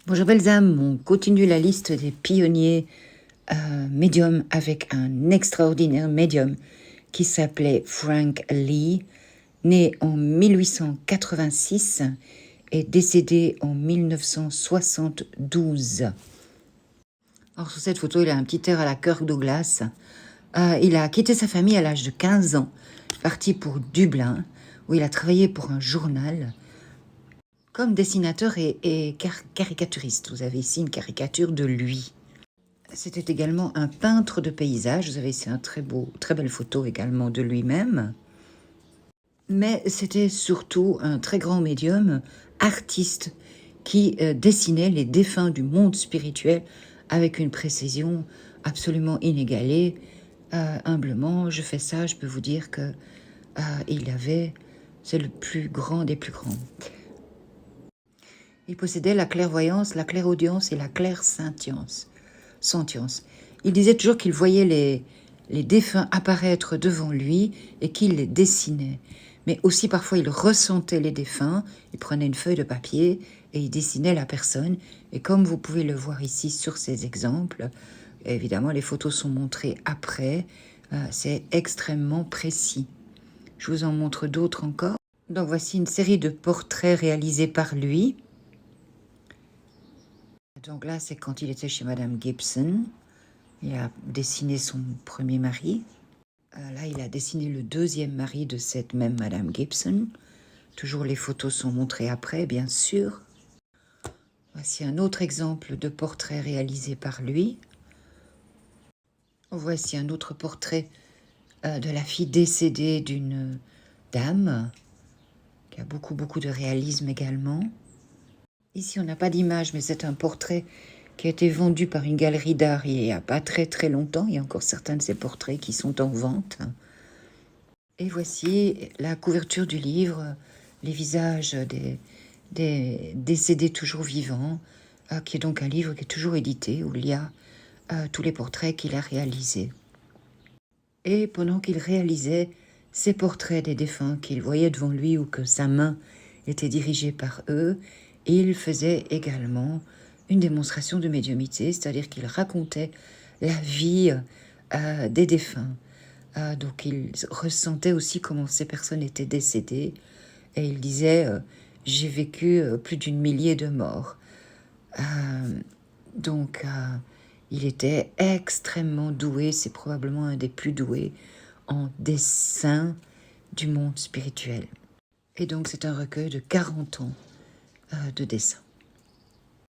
Bonjour belles âmes, on continue la liste des pionniers médiums avec un extraordinaire médium qui s'appelait Frank Lee, né en 1886 et décédé en 1972. Alors sur cette photo, il a un petit air à la Kirk Douglas. Il a quitté sa famille à l'âge de 15 ans, parti pour Dublin, où il a travaillé pour un journal comme dessinateur et caricaturiste. Vous avez ici une caricature de lui. C'était également un peintre de paysages. Vous avez ici un très belle photo également de lui-même. Mais c'était surtout un très grand médium, artiste, qui dessinait les défunts du monde spirituel avec une précision absolument inégalée. Humblement, je fais ça, je peux vous dire que c'est le plus grand des plus grands. Il possédait la clairvoyance, la clairaudience et la clairsentience. Il disait toujours qu'il voyait les défunts apparaître devant lui et qu'il les dessinait. Mais aussi parfois il ressentait les défunts, il prenait une feuille de papier et il dessinait la personne. Et comme vous pouvez le voir ici sur ces exemples, évidemment les photos sont montrées après, c'est extrêmement précis. Je vous en montre d'autres encore. Donc voici une série de portraits réalisés par lui. Donc là, c'est quand il était chez Madame Gibson. Il a dessiné son premier mari. Là, il a dessiné le deuxième mari de cette même Madame Gibson. Toujours les photos sont montrées après, bien sûr. Voici un autre exemple de portrait réalisé par lui. Voici un autre portrait de la fille décédée d'une dame, qui a beaucoup de réalisme également. Ici, on n'a pas d'image, mais c'est un portrait qui a été vendu par une galerie d'art il n'y a pas très longtemps. Il y a encore certains de ces portraits qui sont en vente. Et voici la couverture du livre, les visages des décédés toujours vivants, qui est donc un livre qui est toujours édité, où il y a tous les portraits qu'il a réalisés. Et pendant qu'il réalisait ces portraits des défunts qu'il voyait devant lui ou que sa main était dirigée par eux, il faisait également une démonstration de médiumnité, c'est-à-dire qu'il racontait la vie des défunts. Donc il ressentait aussi comment ces personnes étaient décédées et il disait j'ai vécu plus d'une millier de morts. Donc il était extrêmement doué, c'est probablement un des plus doués en dessin du monde spirituel. Et donc c'est un recueil de 40 ans de dessin.